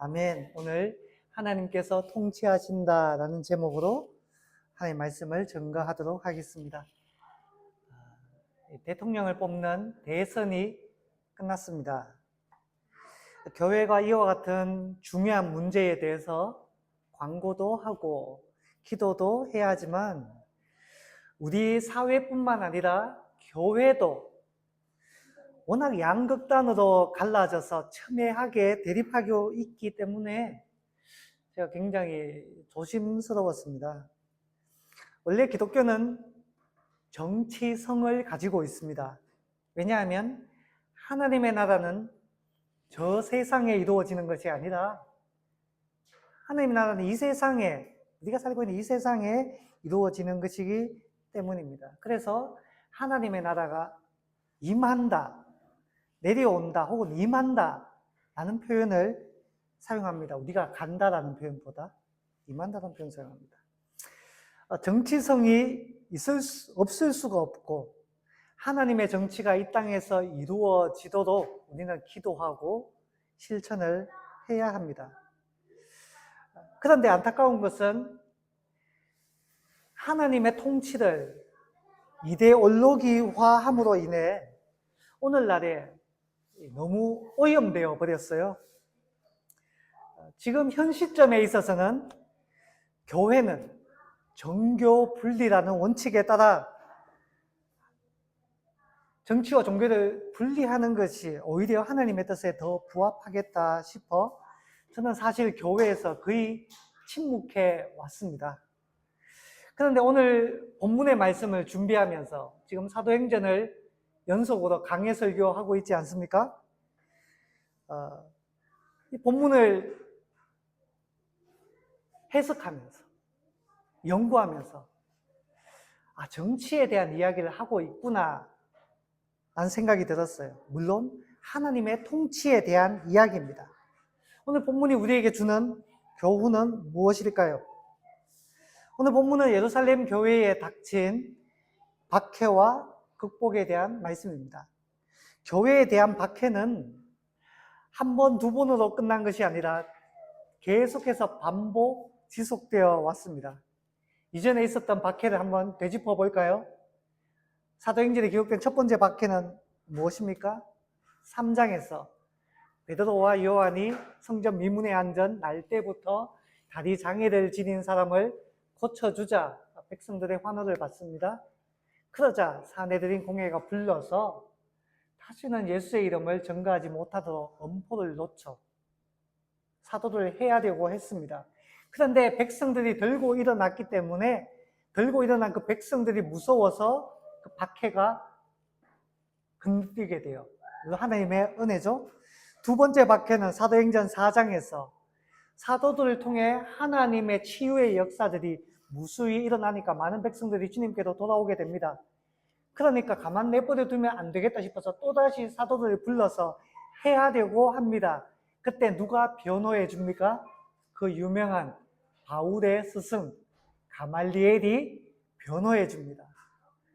아멘. 오늘 하나님께서 통치하신다라는 제목으로 하나님의 말씀을 증거하도록 하겠습니다. 대통령을 뽑는 대선이 끝났습니다. 교회가 이와 같은 중요한 문제에 대해서 광고도 하고 기도도 해야 하지만 우리 사회뿐만 아니라 교회도 워낙 양극단으로 갈라져서 첨예하게 대립하고 있기 때문에 제가 굉장히 조심스러웠습니다. 원래 기독교는 정치성을 가지고 있습니다. 왜냐하면 하나님의 나라는 저 세상에 이루어지는 것이 아니라 하나님의 나라는 이 세상에, 우리가 살고 있는 이 세상에 이루어지는 것이기 때문입니다. 그래서 하나님의 나라가 임한다, 내려온다 혹은 임한다 라는 표현을 사용합니다. 우리가 간다라는 표현보다 임한다라는 표현을 사용합니다. 정치성이 없을 수가 없고 하나님의 정치가 이 땅에서 이루어지도록 우리는 기도하고 실천을 해야 합니다. 그런데 안타까운 것은 하나님의 통치를 이데올로기화함으로 인해 오늘날에 너무 오염되어 버렸어요. 지금 현 시점에 있어서는 교회는 정교 분리라는 원칙에 따라 정치와 종교를 분리하는 것이 오히려 하나님의 뜻에 더 부합하겠다 싶어 저는 사실 교회에서 거의 침묵해 왔습니다. 그런데 오늘 본문의 말씀을 준비하면서 지금 사도행전을 연속으로 강해 설교하고 있지 않습니까? 이 본문을 해석하면서 연구하면서 정치에 대한 이야기를 하고 있구나 라는 생각이 들었어요. 물론 하나님의 통치에 대한 이야기입니다. 오늘 본문이 우리에게 주는 교훈은 무엇일까요? 오늘 본문은 예루살렘 교회에 닥친 박해와 극복에 대한 말씀입니다. 교회에 대한 박해는 한 번, 두 번으로 끝난 것이 아니라 계속해서 반복 지속되어 왔습니다. 이전에 있었던 박해를 한번 되짚어 볼까요? 사도행전에 기록된 첫 번째 박해는 무엇입니까? 3장에서 베드로와 요한이 성전 미문에 앉은 날 때부터 다리 장애를 지닌 사람을 고쳐주자 백성들의 환호를 받습니다. 그러자 사내들인 공회가 불러서 다시는 예수의 이름을 전가하지 못하도록 엄포를 놓쳐 사도를 해야 되고 했습니다. 그런데 백성들이 들고 일어났기 때문에 들고 일어난 그 백성들이 무서워서 그 박해가 흔들리게 돼요. 하나님의 은혜죠. 두 번째 박해는 사도행전 4장에서 사도들을 통해 하나님의 치유의 역사들이 무수히 일어나니까 많은 백성들이 주님께로 돌아오게 됩니다. 그러니까 가만 내버려 두면 안 되겠다 싶어서 또다시 사도들을 불러서 해야 되고 합니다. 그때 누가 변호해 줍니까? 그 유명한 바울의 스승 가말리엘이 변호해 줍니다.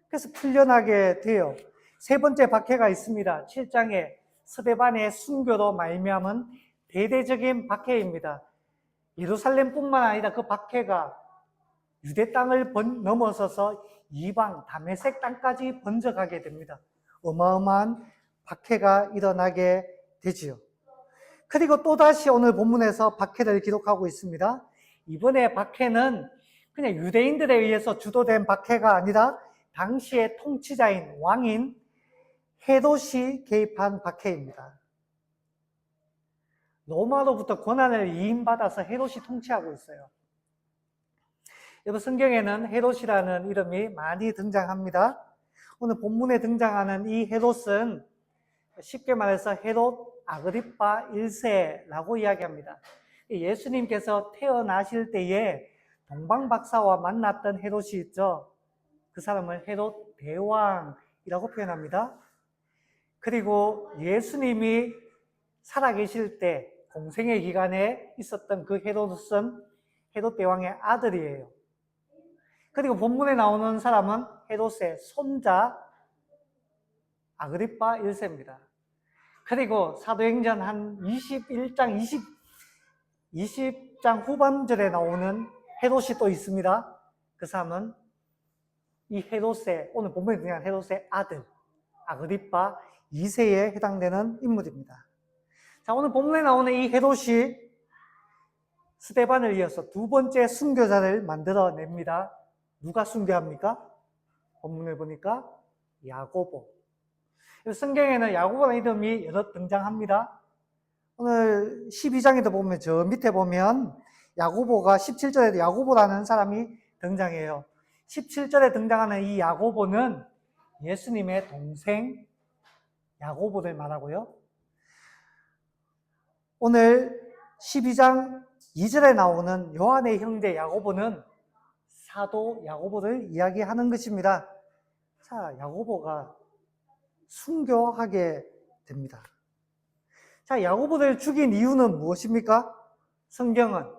그래서 풀려나게 돼요. 세 번째 박해가 있습니다. 7장에 스데반의 순교로 말미암은 대대적인 박해입니다. 예루살렘뿐만 아니라 그 박해가 유대 땅을 넘어서서 이방 다메섹 땅까지 번져가게 됩니다. 어마어마한 박해가 일어나게 되지요. 그리고 또다시 오늘 본문에서 박해를 기록하고 있습니다. 이번에 박해는 그냥 유대인들에 의해서 주도된 박해가 아니라 당시의 통치자인 왕인 헤롯이 개입한 박해입니다. 로마로부터 권한을 이임받아서 헤롯이 통치하고 있어요. 여러분, 성경에는 헤롯이라는 이름이 많이 등장합니다. 오늘 본문에 등장하는 이 헤롯은 쉽게 말해서 헤롯 아그리파 1세라고 이야기합니다. 예수님께서 태어나실 때에 동방박사와 만났던 헤롯이 있죠. 그 사람을 헤롯 대왕이라고 표현합니다. 그리고 예수님이 살아계실 때 공생의 기간에 있었던 그 헤롯은 헤롯 대왕의 아들이에요. 그리고 본문에 나오는 사람은 헤롯의 손자 아그리파 1세입니다. 그리고 사도행전 한 21장, 20장 후반절에 나오는 헤롯이 또 있습니다. 그 사람은 이 헤롯의, 오늘 본문에 등장한 헤롯의 아들 아그리파 2세에 해당되는 인물입니다. 자, 오늘 본문에 나오는 이 헤롯이 스데반을 이어서 두 번째 순교자를 만들어냅니다. 누가 순교합니까? 본문을 보니까 야고보. 성경에는 야고보라는 이름이 여러 등장합니다. 오늘 12장에도 보면 저 밑에 보면 야고보가 17절에도 야고보라는 사람이 등장해요. 17절에 등장하는 이 야고보는 예수님의 동생 야고보를 말하고요. 오늘 12장 2절에 나오는 요한의 형제 야고보는 사도 야고보를 이야기하는 것입니다. 자, 야고보가 순교하게 됩니다. 자, 야고보를 죽인 이유는 무엇입니까? 성경은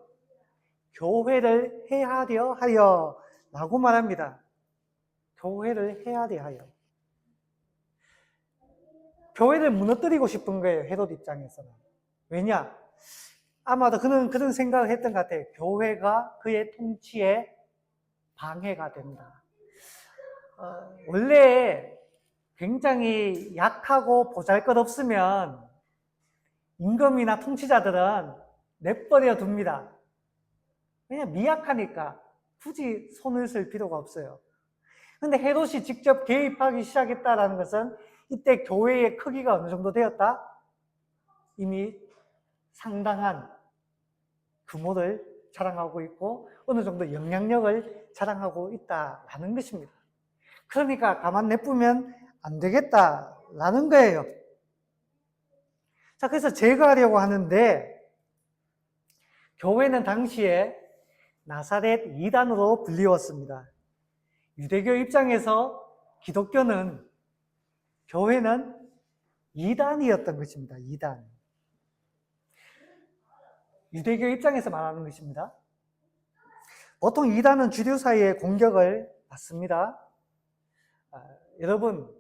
교회를 해하려 하여 라고 말합니다. 교회를 해하려 하여. 교회를 무너뜨리고 싶은 거예요, 헤롯 입장에서는. 왜냐? 아마도 그는 그런 생각을 했던 것 같아요. 교회가 그의 통치에 방해가 된다. 원래 굉장히 약하고 보잘것없으면 임금이나 통치자들은 내버려 둡니다. 왜냐? 미약하니까 굳이 손을 쓸 필요가 없어요. 근데 헤롯이 직접 개입하기 시작했다는 것은 이때 교회의 크기가 어느 정도 되었다? 이미 상당한 규모를 자랑하고 있고 어느 정도 영향력을 자랑하고 있다라는 것입니다. 그러니까 가만 내쁘면 안 되겠다라는 거예요. 자, 그래서 제거하려고 하는데 교회는 당시에 나사렛 이단으로 불리웠습니다. 유대교 입장에서 기독교는 교회는 이단이었던 것입니다. 이단. 유대교 입장에서 말하는 것입니다. 보통 이단은 주류 사이에 공격을 받습니다. 여러분,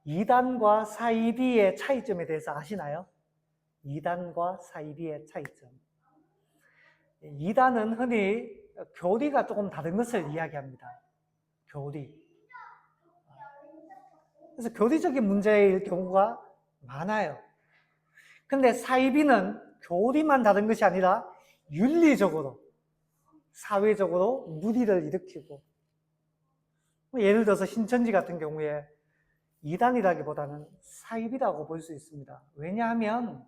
이단과 사이비의 차이점에 대해서 아시나요? 이단과 사이비의 차이점. 이단은 흔히 교리가 조금 다른 것을 이야기합니다. 교리. 그래서 교리적인 문제일 경우가 많아요. 근데 사이비는 교리만 다른 것이 아니라 윤리적으로, 사회적으로 무리를 일으키고, 예를 들어서 신천지 같은 경우에 이단이라기보다는 사이비라고 볼 수 있습니다. 왜냐하면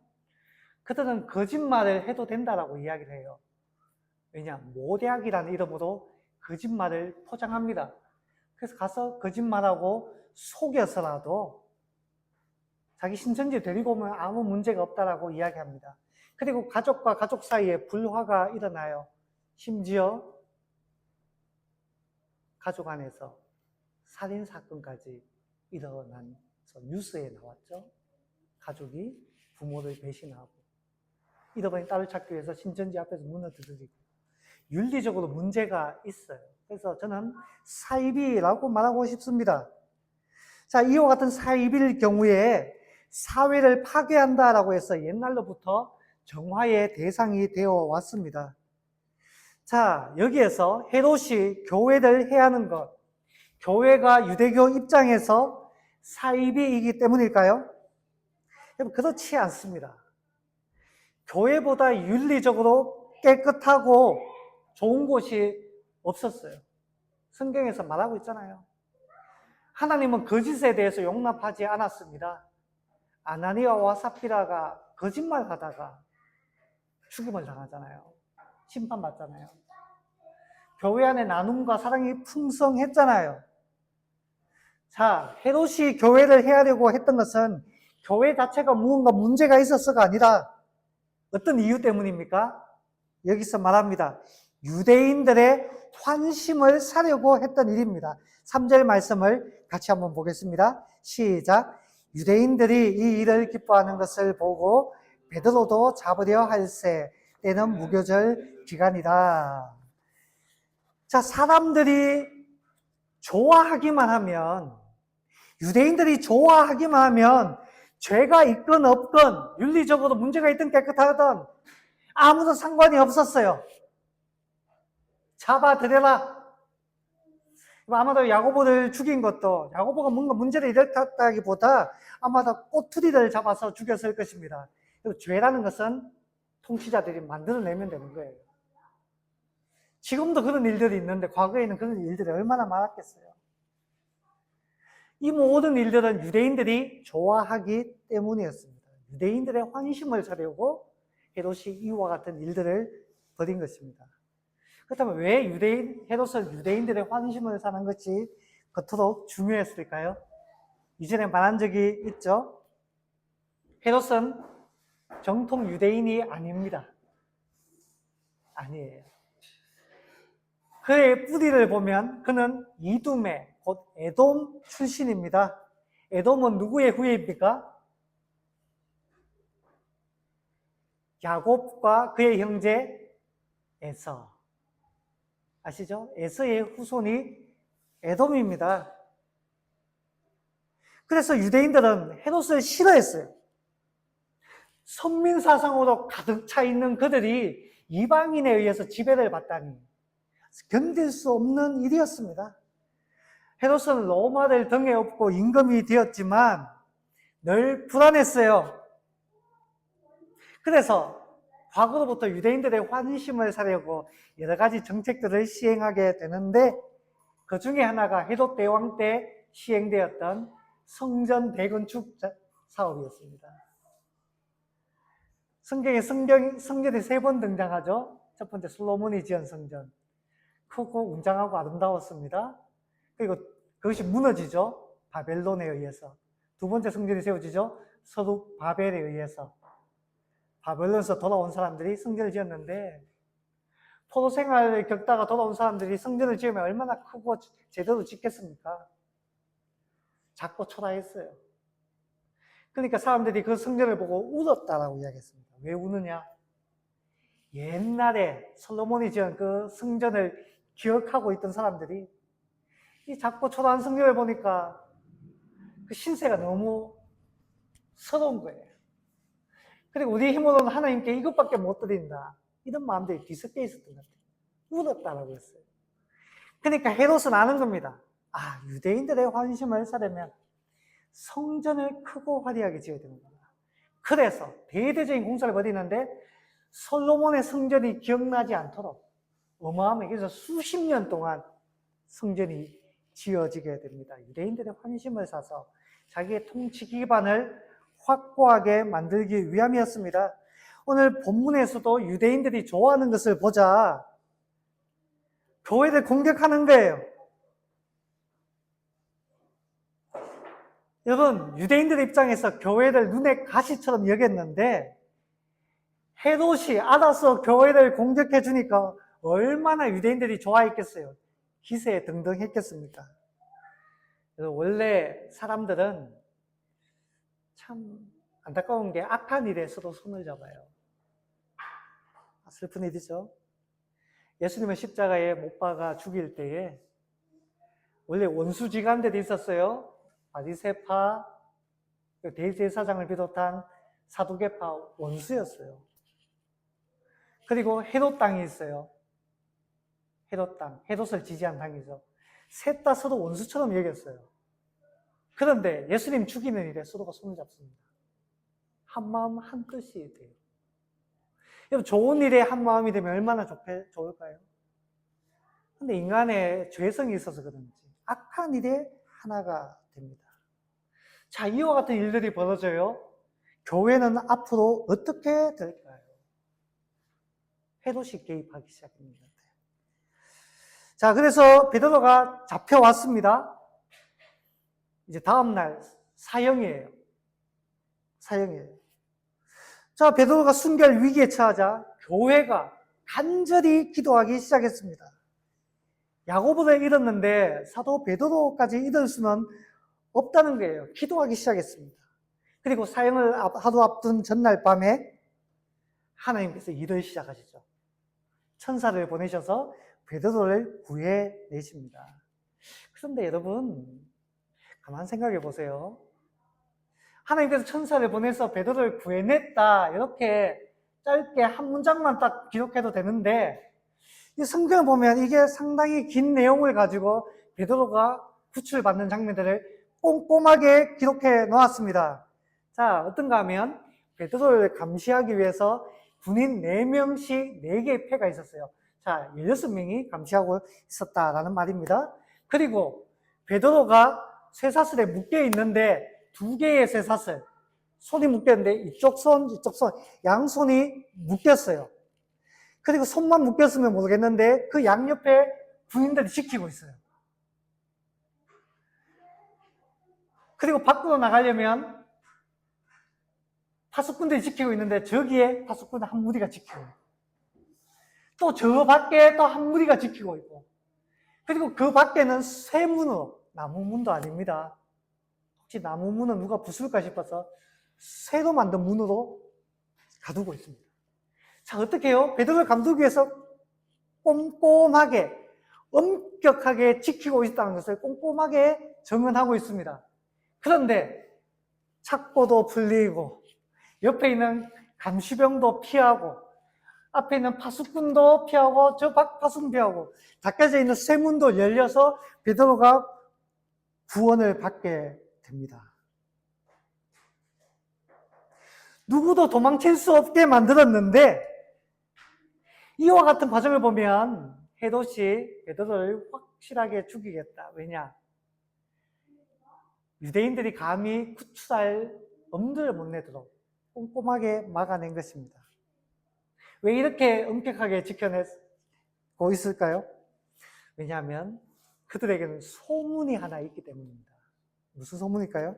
그들은 거짓말을 해도 된다라고 이야기를 해요. 왜냐? 모략이라는 이름으로 거짓말을 포장합니다. 그래서 가서 거짓말하고 속여서라도 자기 신천지 데리고 오면 아무 문제가 없다라고 이야기합니다. 그리고 가족과 가족 사이에 불화가 일어나요. 심지어 가족 안에서 살인사건까지 일어난 뉴스에 나왔죠. 가족이 부모를 배신하고 잃어버린 딸을 찾기 위해서 신천지 앞에서 문을 두드리고 윤리적으로 문제가 있어요. 그래서 저는 사이비라고 말하고 싶습니다. 자, 이와 같은 사이비일 경우에 사회를 파괴한다라고 해서 옛날로부터 정화의 대상이 되어 왔습니다. 자, 여기에서 헤롯이 교회를 해하는 것, 교회가 유대교 입장에서 사이비이기 때문일까요? 여러분, 그렇지 않습니다. 교회보다 윤리적으로 깨끗하고 좋은 곳이 없었어요. 성경에서 말하고 있잖아요. 하나님은 거짓에 대해서 용납하지 않았습니다. 아나니아와 삽비라가 거짓말하다가 죽임을 당하잖아요. 심판받잖아요. 교회 안에 나눔과 사랑이 풍성했잖아요. 자, 헤롯이 교회를 해하려고 했던 것은 교회 자체가 무언가 문제가 있어서가 아니라 어떤 이유 때문입니까? 여기서 말합니다. 유대인들의 환심을 사려고 했던 일입니다. 3절 말씀을 같이 한번 보겠습니다. 시작. 유대인들이 이 일을 기뻐하는 것을 보고 베드로도 잡으려 할세. 때는 무교절 기간이다. 자, 사람들이 좋아하기만 하면, 유대인들이 좋아하기만 하면 죄가 있건 없건, 윤리적으로 문제가 있든 깨끗하든 아무도 상관이 없었어요. 잡아들여라. 아마도 야고보를 죽인 것도 야고보가 뭔가 문제를 일으켰다기보다 아마도 꼬투리를 잡아서 죽였을 것입니다. 죄라는 것은 통치자들이 만들어내면 되는 거예요. 지금도 그런 일들이 있는데 과거에는 그런 일들이 얼마나 많았겠어요. 이 모든 일들은 유대인들이 좋아하기 때문이었습니다. 유대인들의 환심을 사려고 헤롯이 이와 같은 일들을 벌인 것입니다. 그렇다면 왜 헤롯은 유대인들의 환심을 사는 것이 그토록 중요했을까요? 이전에 말한 적이 있죠. 헤롯은 정통 유대인이 아닙니다. 아니에요. 그의 뿌리를 보면 그는 이둠의 곧 에돔 출신입니다. 에돔은 누구의 후예입니까? 야곱과 그의 형제 에서. 아시죠? 에서의 후손이 에돔입니다. 그래서 유대인들은 헤롯을 싫어했어요. 선민사상으로 가득 차 있는 그들이 이방인에 의해서 지배를 받다니 견딜 수 없는 일이었습니다. 헤롯은 로마를 등에 업고 임금이 되었지만 늘 불안했어요. 그래서 과거로부터 유대인들의 환심을 사려고 여러 가지 정책들을 시행하게 되는데 그 중에 하나가 헤롯 대왕 때 시행되었던 성전 대건축 사업이었습니다. 성경에 성전이 3번 등장하죠. 첫 번째 솔로몬이 지은 성전. 크고 웅장하고 아름다웠습니다. 그리고 그것이 무너지죠. 바벨론에 의해서. 두 번째 성전이 세워지죠. 서룹바벨에 의해서. 바벨론에서 돌아온 사람들이 성전을 지었는데 포로 생활을 겪다가 돌아온 사람들이 성전을 지으면 얼마나 크고 제대로 짓겠습니까? 작고 초라했어요. 그러니까 사람들이 그 성전을 보고 울었다라고 이야기했습니다. 왜 우느냐? 옛날에 솔로몬이 지은 그 성전을 기억하고 있던 사람들이 이 작고 초라한 성전을 보니까 그 신세가 너무 서러운 거예요. 그리고 우리 힘으로는 하나님께 이것밖에 못 드린다. 이런 마음들이 뒤섞여 있었던 것 같아요. 울었다라고 했어요. 그러니까 헤롯은 아는 겁니다. 아, 유대인들의 환심을 사려면 성전을 크고 화려하게 지어야 되는구나. 그래서 대대적인 공사를 벌이는데 솔로몬의 성전이 기억나지 않도록 어마어마하게 그래서 수십 년 동안 성전이 지어지게 됩니다. 유대인들의 환심을 사서 자기의 통치 기반을 확고하게 만들기 위함이었습니다. 오늘 본문에서도 유대인들이 좋아하는 것을 보자. 교회를 공격하는 거예요. 여러분, 유대인들의 입장에서 교회를 눈에 가시처럼 여겼는데 헤롯이 알아서 교회를 공격해 주니까 얼마나 유대인들이 좋아했겠어요. 기세에 등등했겠습니까? 원래 사람들은 참 안타까운 게 악한 일에 서로 손을 잡아요. 슬픈 일이죠. 예수님을 십자가에 못 박아 죽일 때에 원래 원수지간들이 있었어요. 바리새파, 대제사장을 비롯한 사두개파 원수였어요. 그리고 헤롯 당이 있어요. 헤롯 당, 헤롯을 지지한 당이죠. 셋 다 서로 원수처럼 여겼어요. 그런데 예수님 죽이는 일에 서로가 손을 잡습니다. 한 마음 한 뜻이 돼요. 여러분, 좋은 일에 한 마음이 되면 얼마나 좋을까요? 근데 인간의 죄성이 있어서 그런지 악한 일에 하나가 됩니다. 자, 이와 같은 일들이 벌어져요. 교회는 앞으로 어떻게 될까요? 헤롯이 개입하기 시작합니다. 자, 그래서 베드로가 잡혀왔습니다. 이제 다음날 사형이에요. 사형이에요. 자, 베드로가 순결 위기에 처하자 교회가 간절히 기도하기 시작했습니다. 야고보를 잃었는데 사도 베드로까지 잃을 수는 없다는 거예요. 기도하기 시작했습니다. 그리고 사형을 하루 앞둔 전날 밤에 하나님께서 일을 시작하시죠. 천사를 보내셔서 베드로를 구해내십니다. 그런데 여러분, 가만 생각해 보세요. 하나님께서 천사를 보내서 베드로를 구해냈다, 이렇게 짧게 한 문장만 딱 기록해도 되는데 이 성경을 보면 이게 상당히 긴 내용을 가지고 베드로가 구출받는 장면들을 꼼꼼하게 기록해 놓았습니다. 자, 어떤가 하면 베드로를 감시하기 위해서 군인 4명씩 4개의 패가 있었어요. 자, 16명이 감시하고 있었다라는 말입니다. 그리고 베드로가 쇠사슬에 묶여 있는데 2개의 쇠사슬, 손이 묶였는데 이쪽 손, 양손이 묶였어요. 그리고 손만 묶였으면 모르겠는데 그 양옆에 군인들이 지키고 있어요. 그리고 밖으로 나가려면 파수꾼들이 지키고 있는데 저기에 파수꾼 한 무리가 지키고 있고 또 저 밖에 또 한 무리가 지키고 있고 그리고 그 밖에는 쇠문으로, 나무문도 아닙니다. 혹시 나무문은 누가 부술까 싶어서 쇠로 만든 문으로 가두고 있습니다. 자, 어떻게 해요? 베드로를 감두기 위해서 꼼꼼하게, 엄격하게 지키고 있다는 것을 꼼꼼하게 정언하고 있습니다. 그런데 착고도 풀리고 옆에 있는 감시병도 피하고 앞에 있는 파수꾼도 피하고 저 밖 파수꾼 피하고 닫혀져 있는 쇠문도 열려서 베드로가 구원을 받게 됩니다. 누구도 도망칠 수 없게 만들었는데 이와 같은 과정을 보면 헤롯이 베드로를 확실하게 죽이겠다. 왜냐? 유대인들이 감히 구출할 엄두를 못 내도록 꼼꼼하게 막아낸 것입니다. 왜 이렇게 엄격하게 지켜내고 있을까요? 왜냐하면 그들에게는 소문이 하나 있기 때문입니다. 무슨 소문일까요?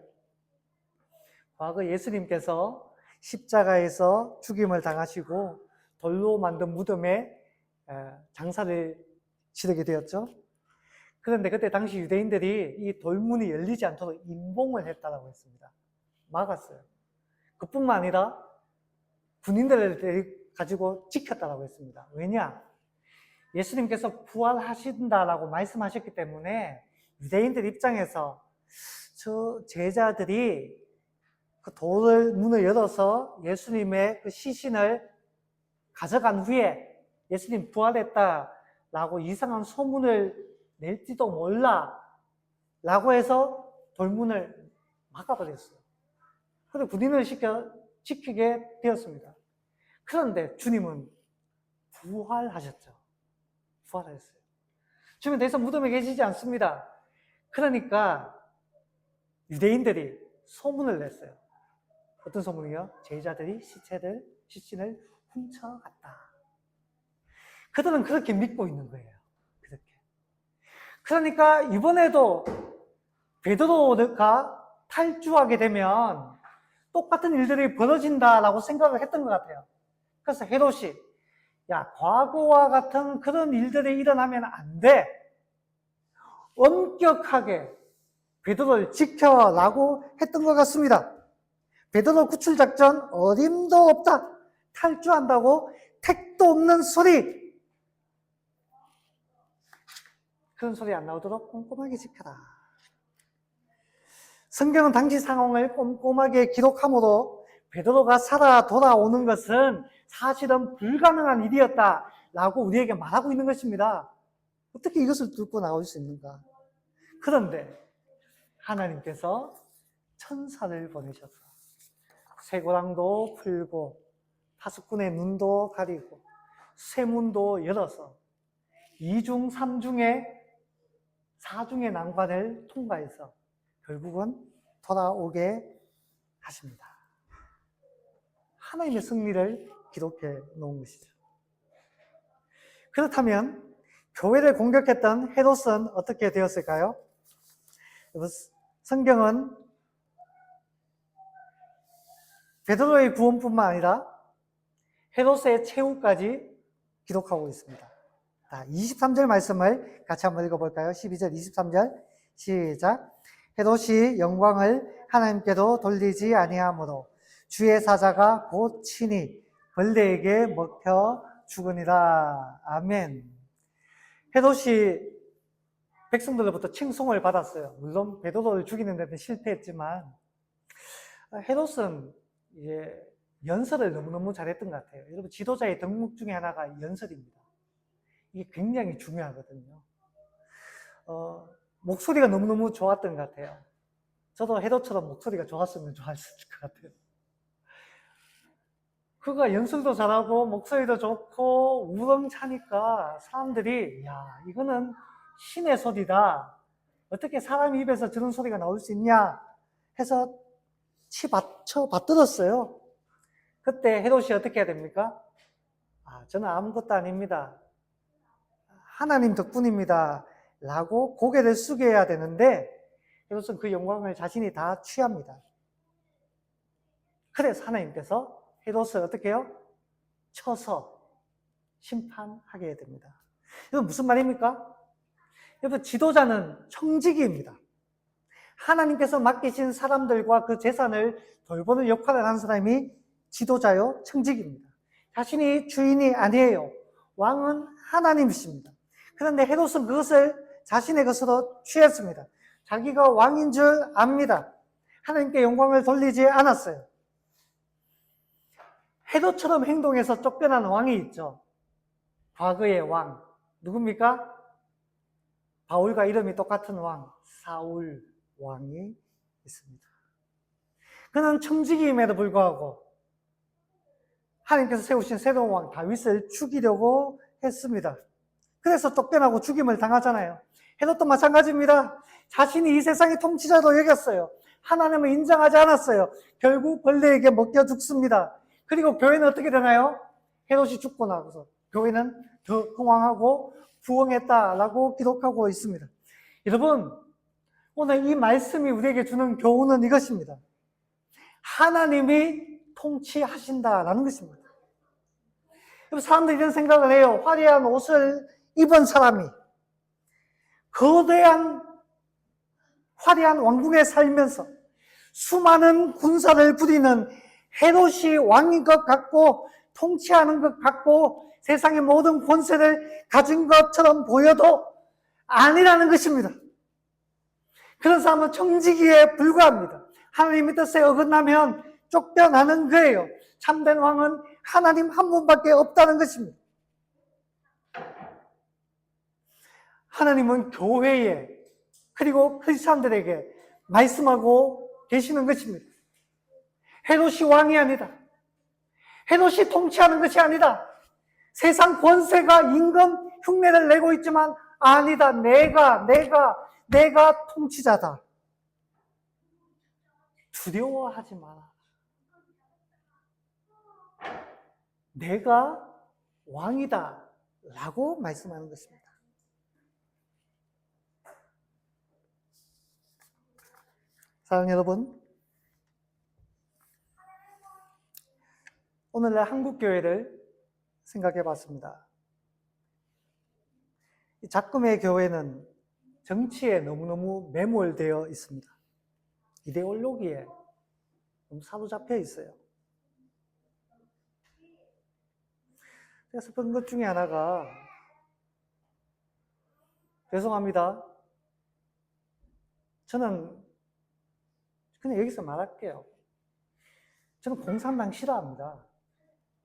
과거 예수님께서 십자가에서 죽임을 당하시고 돌로 만든 무덤에 장사를 치르게 되었죠. 그런데 그때 당시 유대인들이 이 돌문이 열리지 않도록 임봉을 했다고 했습니다. 막았어요. 그뿐만 아니라 군인들을 가지고 지켰다고 했습니다. 왜냐? 예수님께서 부활하신다라고 말씀하셨기 때문에 유대인들 입장에서 저 제자들이 그 돌을 문을 열어서 예수님의 그 시신을 가져간 후에 예수님 부활했다라고 이상한 소문을 낼지도 몰라 라고 해서 돌문을 막아버렸어요. 그래서 군인을 지키게 되었습니다. 그런데 주님은 부활하셨죠. 부활하셨어요. 주님은 더 이상 무덤에 계시지 않습니다. 그러니까 유대인들이 소문을 냈어요. 어떤 소문이요? 제자들이 시신을 훔쳐갔다. 그들은 그렇게 믿고 있는 거예요. 그렇게. 그러니까 이번에도 베드로가 탈주하게 되면 똑같은 일들이 벌어진다라고 생각을 했던 것 같아요. 그래서 헤롯이 야, 과거와 같은 그런 일들이 일어나면 안 돼. 엄격하게 베드로를 지켜라고 했던 것 같습니다. 베드로 구출 작전 어림도 없다. 탈주한다고 택도 없는 소리. 그런 소리 안 나오도록 꼼꼼하게 지켜라. 성경은 당시 상황을 꼼꼼하게 기록함으로 베드로가 살아 돌아오는 것은 사실은 불가능한 일이었다라고 우리에게 말하고 있는 것입니다. 어떻게 이것을 뚫고 나올 수 있는가? 그런데 하나님께서 천사를 보내셔서 쇠고랑도 풀고 파수꾼의 눈도 가리고 쇠문도 열어서 2중, 3중의 4중의 난관을 통과해서 결국은 돌아오게 하십니다. 하나님의 승리를 기록해 놓은 것이죠. 그렇다면 교회를 공격했던 헤롯은 어떻게 되었을까요? 성경은 베드로의 구원뿐만 아니라 헤롯의 최후까지 기록하고 있습니다. 23절 말씀을 같이 한번 읽어볼까요? 12절, 23절 시작. 헤롯이 영광을 하나님께로 돌리지 아니하므로 주의 사자가 곧 친히 벌레에게 먹혀 죽으니라. 아멘. 헤롯이 백성들로부터 칭송을 받았어요. 물론 베드로를 죽이는 데는 실패했지만 헤롯은 이제 연설을 너무너무 잘했던 것 같아요. 여러분, 지도자의 덕목 중에 하나가 연설입니다. 이게 굉장히 중요하거든요. 목소리가 너무너무 좋았던 것 같아요. 저도 헤더처럼 목소리가 좋았으면 좋았을 것 같아요. 그가 연설도 잘하고 목소리도 좋고 우렁차니까 사람들이 야, 이거는 신의 소리다. 어떻게 사람 입에서 저런 소리가 나올 수 있냐 해서 받들었어요. 그때 헤롯이 어떻게 해야 됩니까? 저는 아무것도 아닙니다. 하나님 덕분입니다. 라고 고개를 숙여야 되는데 헤롯은 그 영광을 자신이 다 취합니다. 그래서 하나님께서 헤롯을 어떻게 해요? 쳐서 심판하게 됩니다. 이건 무슨 말입니까? 여러분, 지도자는 청지기입니다. 하나님께서 맡기신 사람들과 그 재산을 돌보는 역할을 하는 사람이 지도자요, 청지기입니다. 자신이 주인이 아니에요. 왕은 하나님이십니다. 그런데 헤롯은 그것을 자신의 것으로 취했습니다. 자기가 왕인 줄 압니다. 하나님께 영광을 돌리지 않았어요. 헤롯처럼 행동해서 쫓겨난 왕이 있죠. 과거의 왕. 누굽니까? 바울과 이름이 똑같은 왕, 사울 왕이 있습니다. 그는 청지기임에도 불구하고 하나님께서 세우신 새로운 왕 다윗을 죽이려고 했습니다. 그래서 쫓겨나고 죽임을 당하잖아요. 헤롯도 마찬가지입니다. 자신이 이 세상의 통치자로 여겼어요. 하나님을 인정하지 않았어요. 결국 벌레에게 먹겨 죽습니다. 그리고 교회는 어떻게 되나요? 헤롯이 죽고 나서 교회는 더 흥왕하고 부흥했다라고 기록하고 있습니다. 여러분, 오늘 이 말씀이 우리에게 주는 교훈은 이것입니다. 하나님이 통치하신다라는 것입니다. 사람들이 이런 생각을 해요. 화려한 옷을 입은 사람이 거대한 화려한 왕궁에 살면서 수많은 군사를 부리는 헤롯이 왕인 것 같고 통치하는 것 같고 세상의 모든 권세를 가진 것처럼 보여도 아니라는 것입니다. 그런 사람은 청지기에 불과합니다. 하나님의 뜻에 어긋나면 쫓겨나는 거예요. 참된 왕은 하나님 한 분밖에 없다는 것입니다. 하나님은 교회에 그리고 크리스찬들에게 말씀하고 계시는 것입니다. 헤롯이 왕이 아니다. 헤롯이 통치하는 것이 아니다. 세상 권세가 임금 흉내를 내고 있지만 아니다. 내가 통치자다. 두려워하지 마라. 내가 왕이다. 라고 말씀하는 것입니다. 사랑하는 여러분, 오늘날 한국교회를 생각해 봤습니다. 작금의 교회는 정치에 너무너무 매몰되어 있습니다. 이데올로기에 너무 사로잡혀 있어요. 그래서 그런 것 중에 하나가, 죄송합니다. 저는 그냥 여기서 말할게요. 저는 공산당 싫어합니다.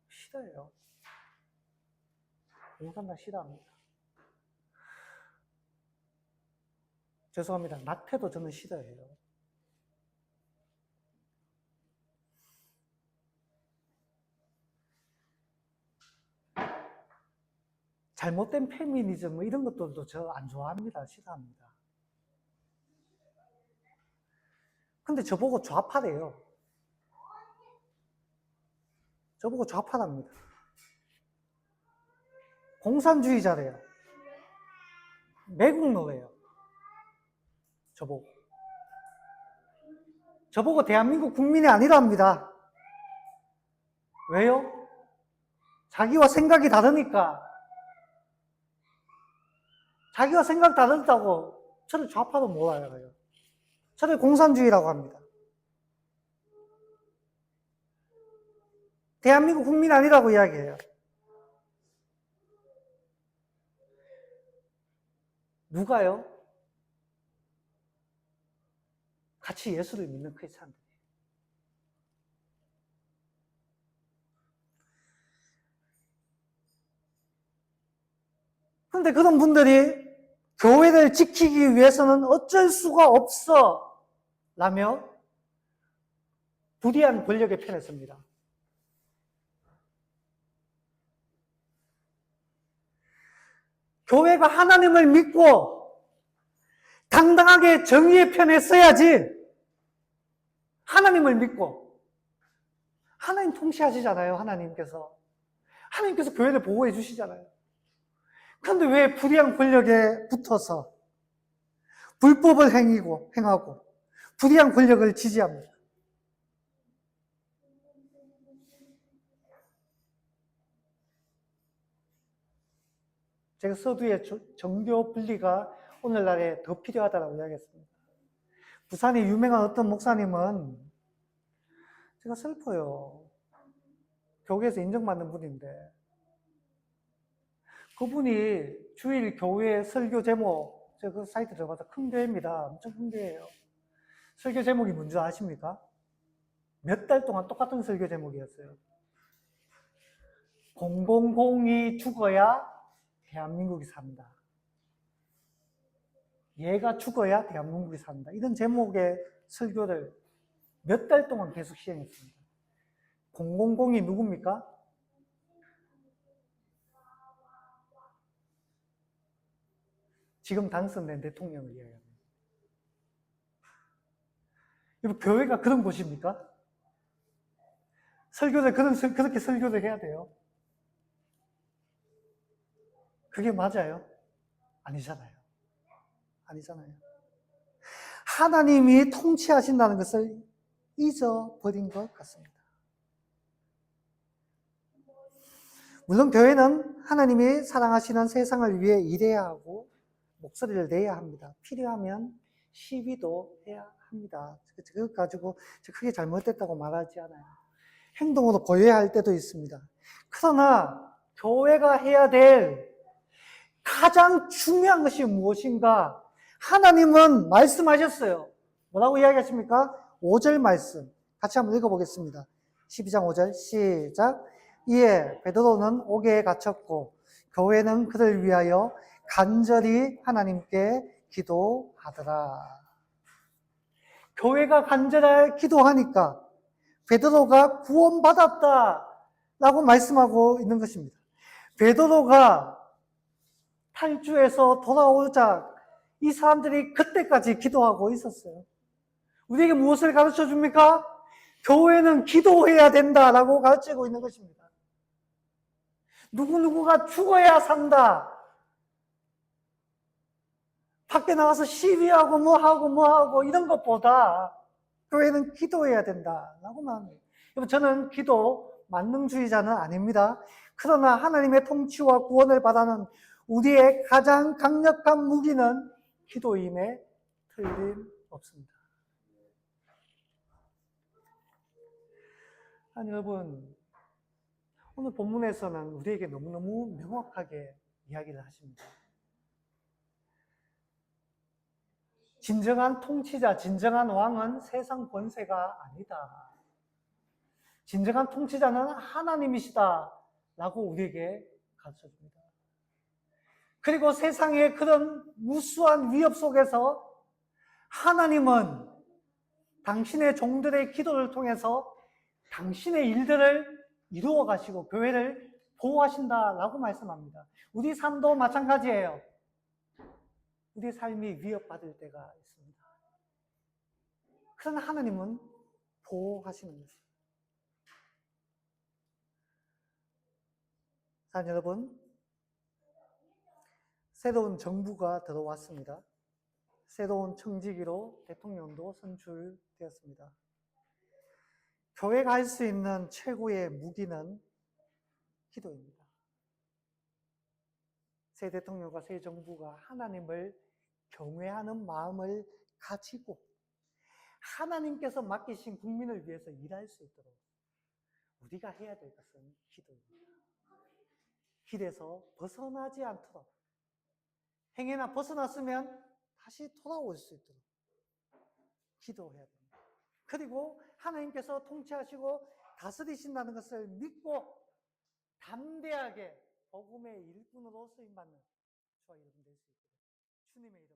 싫어요. 공산당 싫어합니다. 죄송합니다. 낙태도 저는 싫어해요. 잘못된 페미니즘 뭐 이런 것들도 저 안 좋아합니다. 싫어합니다. 근데 저보고 좌파래요. 저보고 좌파랍니다. 공산주의자래요. 매국노래요. 저보고 대한민국 국민이 아니랍니다. 왜요? 자기와 생각이 다르니까. 자기와 생각 다르다고 저를 좌파도 못 알아요. 저를 공산주의라고 합니다. 대한민국 국민 아니라고 이야기해요. 누가요? 같이 예수를 믿는 크리스찬들. 그런데 그런 분들이 교회를 지키기 위해서는 어쩔 수가 없어 라며 불의한 권력의 편에 섭니다. 교회가 하나님을 믿고 당당하게 정의의 편에 서야지. 하나님을 믿고 하나님 통치하시잖아요. 하나님께서 교회를 보호해 주시잖아요. 그런데 왜 불의한 권력에 붙어서 불법을 행하고 불의한 권력을 지지합니다. 제가 서두에 정교 분리가 오늘날에 더 필요하다고 이야기했습니다. 부산에 유명한 어떤 목사님은 제가 슬퍼요. 교회에서 인정받는 분인데 그분이 주일 교회 설교 제목, 제가 그 사이트 들어가서 큰 교회입니다. 엄청 큰 교회예요. 설교 제목이 뭔지 아십니까? 몇 달 동안 똑같은 설교 제목이었어요. 000이 죽어야 대한민국이 산다. 얘가 죽어야 대한민국이 산다. 이런 제목의 설교를 몇 달 동안 계속 시행했습니다. 000이 누굽니까? 지금 당선된 대통령을 이야기합니다. 여러분, 교회가 그런 곳입니까? 그렇게 설교를 해야 돼요? 그게 맞아요? 아니잖아요. 하나님이 통치하신다는 것을 잊어버린 것 같습니다. 물론 교회는 하나님이 사랑하시는 세상을 위해 일해야 하고 목소리를 내야 합니다. 필요하면 시위도 해야 합니다. 그것 가지고 크게 잘못됐다고 말하지 않아요. 행동으로 보여야 할 때도 있습니다. 그러나 교회가 해야 될 가장 중요한 것이 무엇인가? 하나님은 말씀하셨어요. 뭐라고 이야기하십니까? 5절 말씀. 같이 한번 읽어보겠습니다. 12장 5절 시작. 이에 베드로는 옥에 갇혔고 교회는 그를 위하여 간절히 하나님께 기도하더라. 교회가 간절히 기도하니까 베드로가 구원받았다라고 말씀하고 있는 것입니다. 베드로가 탈주해서 돌아오자 이 사람들이 그때까지 기도하고 있었어요. 우리에게 무엇을 가르쳐 줍니까? 교회는 기도해야 된다라고 가르치고 있는 것입니다. 누구누구가 죽어야 산다. 밖에 나가서 시위하고 뭐하고 이런 것보다 교회는 기도해야 된다라고 말합니다. 여러분, 저는 기도 만능주의자는 아닙니다. 그러나 하나님의 통치와 구원을 바라는 우리의 가장 강력한 무기는 기도임에 틀림없습니다. 아니, 여러분, 오늘 본문에서는 우리에게 너무너무 명확하게 이야기를 하십니다. 진정한 통치자, 진정한 왕은 세상 권세가 아니다. 진정한 통치자는 하나님이시다 라고 우리에게 가르쳐줍니다. 그리고 세상의 그런 무수한 위협 속에서 하나님은 당신의 종들의 기도를 통해서 당신의 일들을 이루어 가시고 교회를 보호하신다라고 말씀합니다. 우리 삶도 마찬가지예요. 우리의 삶이 위협받을 때가 있습니다. 그러나 하나님은 보호하시는 것입니다. 자, 여러분, 새로운 정부가 들어왔습니다. 새로운 청지기로 대통령도 선출되었습니다. 교회가 할 수 있는 최고의 무기는 기도입니다. 새 대통령과 새 정부가 하나님을 경외하는 마음을 가지고 하나님께서 맡기신 국민을 위해서 일할 수 있도록 우리가 해야 될 것은 기도입니다. 길에서 벗어나지 않도록, 행여나 벗어났으면 다시 돌아올 수 있도록 기도해야 됩니다. 그리고 하나님께서 통치하시고 다스리신다는 것을 믿고 담대하게 복음의 일꾼으로 쓰임받는 예수와 이름 낼 수 있거든. 주님의 이름.